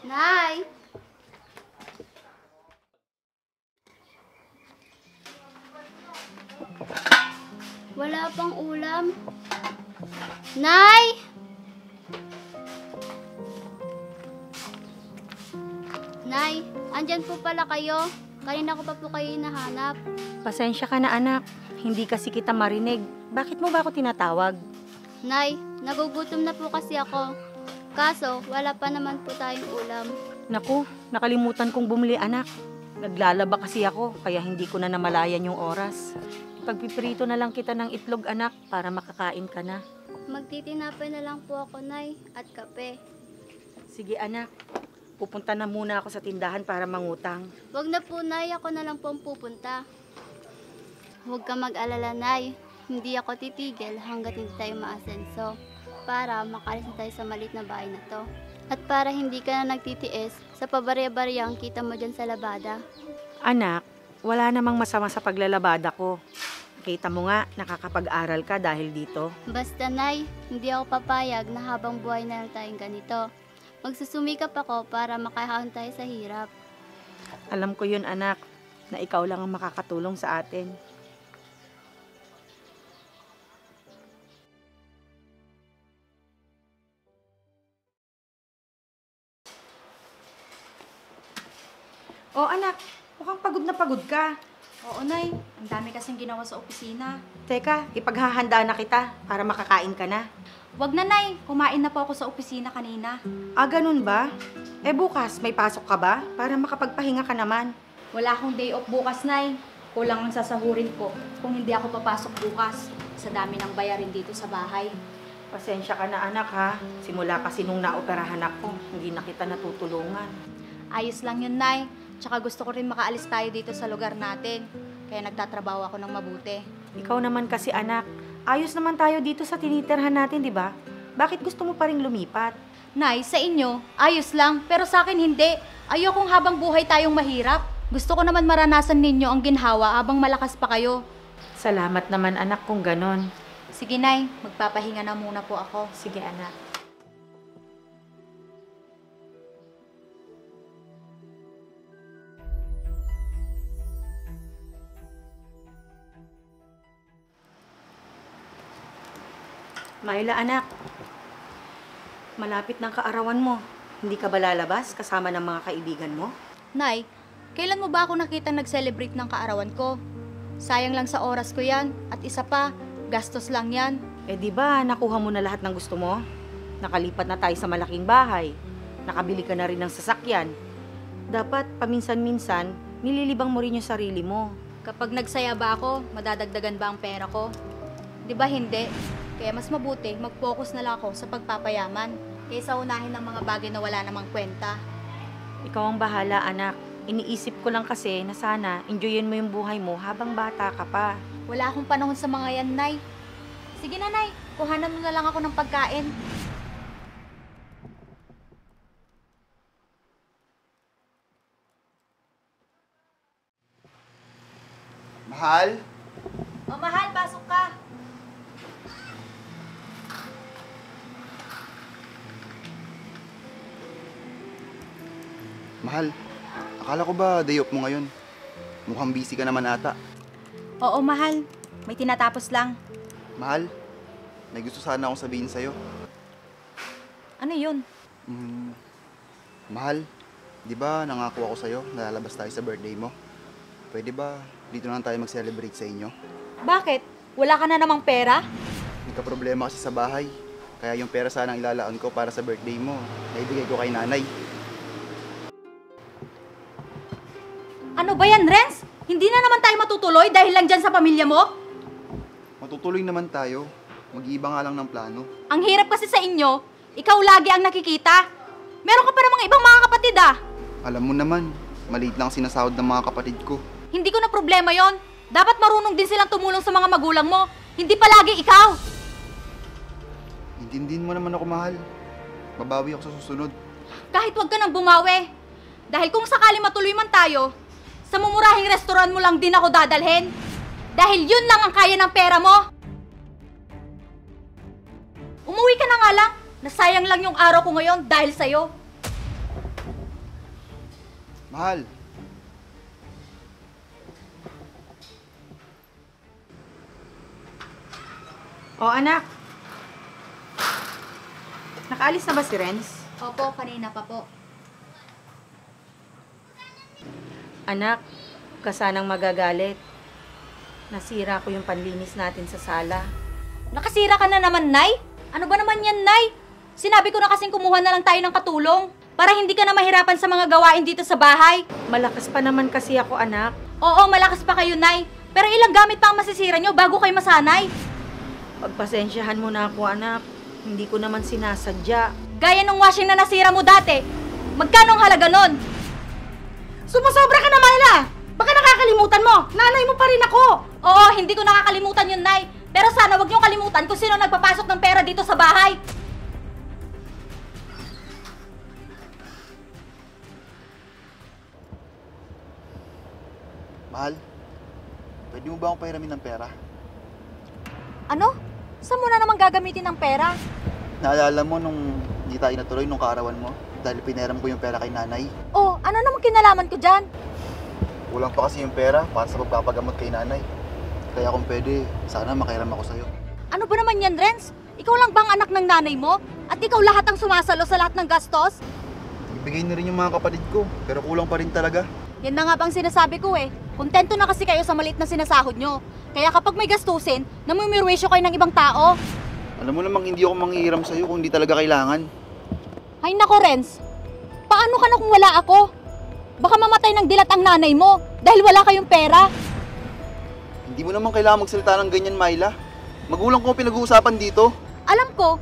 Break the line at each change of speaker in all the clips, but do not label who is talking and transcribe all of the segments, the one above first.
Nay! Wala pang ulam. Nay! Nay, andyan po pala kayo. Kanina ko pa po kayo hinahanap.
Pasensya ka na anak, hindi kasi kita marinig. Bakit mo ba ako tinatawag?
Nay, nagugutom na po kasi ako. Kaso, wala pa naman po tayong ulam.
Naku, nakalimutan kong bumili anak. Naglalaba kasi ako, kaya hindi ko na namalayan yung oras. Pagpiprito na lang kita ng itlog anak, para makakain ka na.
Magtitinapay na lang po ako, Nay, at kape.
Sige anak, pupunta na muna ako sa tindahan para mangutang.
Wag na po, Nay, ako na lang po ang pupunta. Huwag ka mag-alala, Nay. Hindi ako titigil hanggat hindi tayo maasenso. Para makaalis na tayo sa maliit na bahay na to. At para hindi ka na nagtitiis sa pabarya-barya ang kita mo dyan sa labada.
Anak, wala namang masama sa paglalabada ko. Kita mo nga, nakakapag-aral ka dahil dito.
Basta, Nay, hindi ako papayag na habang buhay na lang tayong ganito. Magsusumikap ako para makahaon tayo sa hirap.
Alam ko yun anak, na ikaw lang ang makakatulong sa atin. Oh anak, mukhang pagod na pagod ka.
Oo, Nay. Ang dami kasing ginawa sa opisina.
Teka, ipaghahanda na kita para makakain ka na.
Wag na, Nay. Kumain na po ako sa opisina kanina.
Ah, ganun ba? Eh bukas, may pasok ka ba? Para makapagpahinga ka naman.
Wala akong day off bukas, Nay. Kulang ang sasahurin ko kung hindi ako papasok bukas. Sa dami ng bayarin dito sa bahay.
Pasensya ka na anak ha. Simula kasi nung naoperahan ako, hindi na kita natutulungan.
Ayos lang yun, Nay. Tsaka gusto ko rin makaalis tayo dito sa lugar natin. Kaya nagtatrabaho ako ng mabuti.
Ikaw naman kasi anak, ayos naman tayo dito sa tinitirhan natin, di ba? Bakit gusto mo pa ring lumipat?
Nay, sa inyo, ayos lang. Pero sa akin hindi. Ayokong habang buhay tayong mahirap. Gusto ko naman maranasan ninyo ang ginhawa habang malakas pa kayo.
Salamat naman anak kung ganon.
Sige, Nay. Magpapahinga na muna po ako.
Sige anak. Myla anak, malapit ng kaarawan mo. Hindi ka ba lalabas kasama ng mga kaibigan mo?
Nay, kailan mo ba ako nakita nag-celebrate ng kaarawan ko? Sayang lang sa oras ko yan. At isa pa, gastos lang yan.
Eh di ba nakuha mo na lahat ng gusto mo? Nakalipat na tayo sa malaking bahay. Nakabili ka na rin ng sasakyan. Dapat paminsan-minsan, nililibang mo rin yung sarili mo.
Kapag nagsaya ba ako, madadagdagan ba ang pera ko? Di ba hindi? Kaya mas mabuti, mag-focus na lang ako sa pagpapayaman kaysa unahin ng mga bagay na wala namang kwenta.
Ikaw ang bahala, anak. Iniisip ko lang kasi na sana enjoyin mo yung buhay mo habang bata ka pa.
Wala akong panahon sa mga yan, Nay. Sige na, Nay. Kuhanan mo na lang ako ng pagkain.
Mahal?
O, mahal, pasok ka.
Mahal, akala ko ba day off mo ngayon? Mukhang busy ka naman ata.
Oo, mahal. May tinatapos lang.
Mahal, may gusto sana akong sabihin sa'yo.
Ano yun?
Mahal, di ba nangako ako sa'yo na lalabas tayo sa birthday mo? Pwede ba dito na lang tayo mag-celebrate sa inyo?
Bakit? Wala ka na namang pera?
May problema kasi sa bahay. Kaya yung pera sanang ilalaan ko para sa birthday mo, naibigay ko kay nanay.
Ano ba yan, Renz? Hindi na naman tayo matutuloy dahil lang dyan sa pamilya mo?
Matutuloy naman tayo. Mag-iiba nga lang ng plano.
Ang hirap kasi sa inyo, ikaw lagi ang nakikita. Meron ka pa namang ibang mga kapatid ah.
Alam mo naman, maliit lang sinasahod ng mga kapatid ko.
Hindi ko na problema yon. Dapat marunong din silang tumulong sa mga magulang mo. Hindi palagi ikaw.
Intindihin mo naman ako, mahal. Babawi ako sa susunod.
Kahit wag ka nang bumawi. Dahil kung sakali matuloy man tayo, sa mumurahing restaurant mo lang din ako dadalhin. Dahil yun lang ang kaya ng pera mo. Umuwi ka na nga lang. Nasayang lang yung araw ko ngayon dahil sa'yo.
Mahal,
O anak, nakaalis na ba si Renz?
Opo, kanina pa po.
Anak, kasanang magagalit. Nasira ko yung panlinis natin sa sala.
Nakasira ka na naman, Nay? Ano ba naman yan, Nay? Sinabi ko na kasing kumuha na lang tayo ng katulong para hindi ka na mahirapan sa mga gawain dito sa bahay.
Malakas pa naman kasi ako, anak.
Oo, malakas pa kayo, Nay. Pero ilang gamit pa ang masisira nyo bago kayo masanay?
Pagpasensyahan mo na ako, anak. Hindi ko naman sinasadya.
Gaya ng washing na nasira mo dati. Magkano ang halaga nun?
Sumusobra ka na, Myla! Baka nakakalimutan mo! Nanay mo pa rin ako!
Oo, hindi ko nakakalimutan yun, Nay. Pero sana wag niyong kalimutan kung sino nagpapasok ng pera dito sa bahay.
mahal. Pwede mo ba akong pahiramin ng pera?
Ano? Saan mo na naman gagamitin ng pera?
Naalala mo nung hindi tayo natuloy nung kaarawan mo? Dahil pinahiram ko yung pera kay nanay.
Oh, ano naman kinalaman ko dyan?
Kulang pa kasi yung pera para sa pagpapagamot kay nanay. Kaya kung pwede, sana makahiram ako sa'yo.
Ano ba naman yan, Renz? Ikaw lang bang anak ng nanay mo? At ikaw lahat ang sumasalo sa lahat ng gastos?
Ibigay na rin yung mga kapatid ko, pero kulang pa rin talaga.
Yan na nga bang sinasabi ko eh. Kontento na kasi kayo sa maliit na sinasahod nyo. Kaya kapag may gastusin, namumirwisyo kayo ng ibang tao.
Alam mo namang hindi ako manghihiram sa'yo kung hindi talaga kailangan.
Ay nako, Renz. Paano ka na kung wala ako? Baka mamatay ng dilat ang nanay mo dahil wala kayong pera.
Hindi mo naman kailangan magsalita ng ganyan, Myla. Magulang ko ang pinag-uusapan dito.
Alam ko.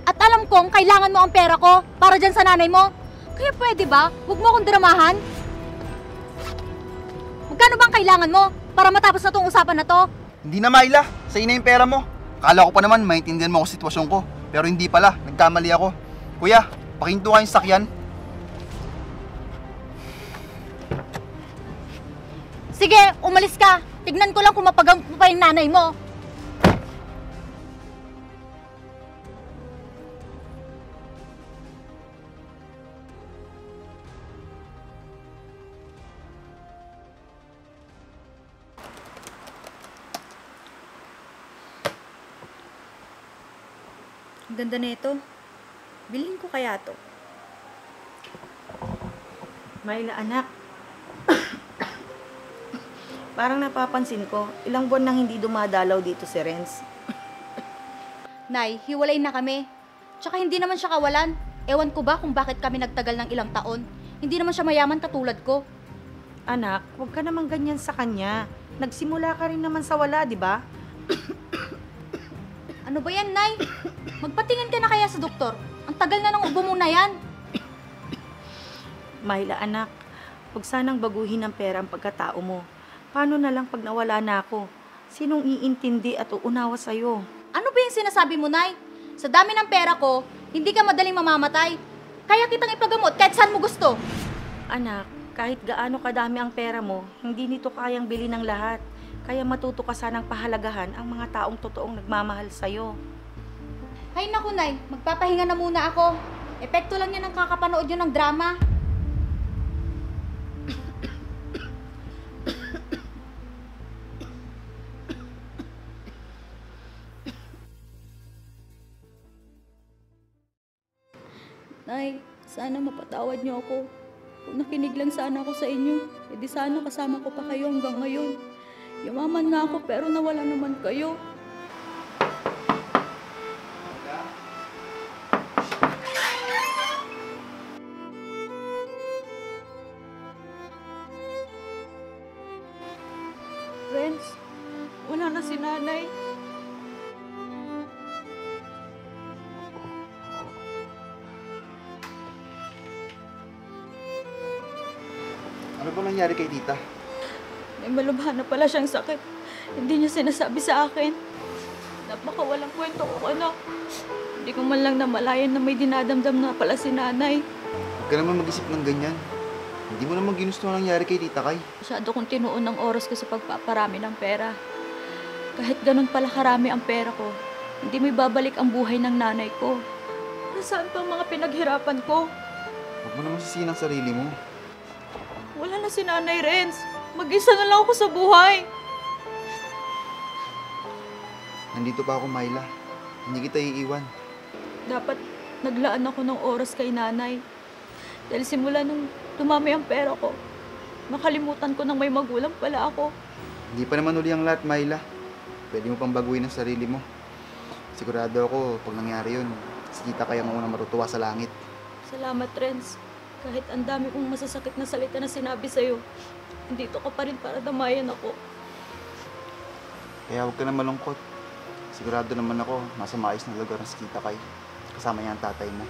At alam kong kailangan mo ang pera ko para dyan sa nanay mo. Kaya pwede ba? Huwag mo akong dramahan. Magkano bang kailangan mo para matapos na tong usapan na to?
Hindi na, Myla. Sa'yo na yung pera mo. Akala ko pa naman maintindihan mo ako sitwasyon ko. Pero hindi pala. Nagkamali ako. Kuya, pakinto kayong sakyan.
Sige, umalis ka. Tignan ko lang kung mapagamot mo pa yung nanay mo. Ang ganda nito. Bilhin ko kaya to.
Myla, anak. Parang napapansin ko, ilang buwan nang hindi dumadalaw dito si Renz.
Nay, hiwalay na kami. Tsaka hindi naman siya kawalan. Ewan ko ba kung bakit kami nagtagal ng ilang taon. Hindi naman siya mayaman katulad ko.
Anak, huwag ka naman ganyan sa kanya. Nagsimula ka rin naman sa wala, di ba?
Ano ba yan, Nay? Magpatingin ka na kaya sa doktor. Ang tagal na ng ubo mo na yan.
Myla, anak, huwag sanang baguhin ng pera ang pagkatao mo. Paano na lang pag nawala na ako? Sinong iintindi at uunawa sa'yo?
Ano ba yung sinasabi mo, Nay? Sa dami ng pera ko, hindi ka madaling mamamatay. Kaya kitang ipagamot kahit saan mo gusto.
Anak, kahit gaano kadami ang pera mo, hindi nito kayang bili ng lahat. Kaya matuto ka sanang pahalagahan ang mga taong totoong nagmamahal sa'yo.
Hay naku, Nay. Magpapahinga na muna ako. Epekto lang yan ang kakapanood nyo ng drama. Nay, sana mapatawad niyo ako. Kung nakinig lang sana ako sa inyo, edi sana kasama ko pa kayo hanggang ngayon. Yumaman nga ako pero nawala naman kayo. Renz, wala na si nanay.
Ano ba nangyari kay tita?
May malubha na pala siyang sakit. Hindi niya sinasabi sa akin. Napaka walang kwento ko, anak. Hindi ko man lang namalayan na may dinadamdam na pala si nanay.
Huwag ka naman mag-isip ng ganyan. Hindi mo naman ginusto ang nangyari kay tita Kay.
Masyado kong tinuon ng oras ko sa pagpaparami ng pera. Kahit ganun pala karami ang pera ko, hindi mo ibabalik ang buhay ng nanay ko. Nasaan pa ang mga pinaghirapan ko?
Huwag mo naman sisihin ang sarili mo.
Wala na si Nanay Renz. Mag-isa na lang ako sa buhay.
Nandito pa ako, Myla. Hindi kita iiwan.
Dapat naglaan ako ng oras kay nanay. Dahil simula nung dumami ang pera ko, nakalimutan ko nang may magulang pala ako.
Hindi pa naman uli ang lahat, Myla. Pwede mo pang baguhin ang sarili mo. Sigurado ako, pag nangyari yun, si Tita Kay ang unang matutuwa sa langit.
Salamat, Renz. Kahit ang dami kong masasakit na salita na sinabi sa'yo, nandito ka pa rin para damayan ako.
Kaya huwag ka na malungkot. Sigurado naman ako, nasa maayos na lugar ang si Tita Kay. Kasama niya ang tatay mo.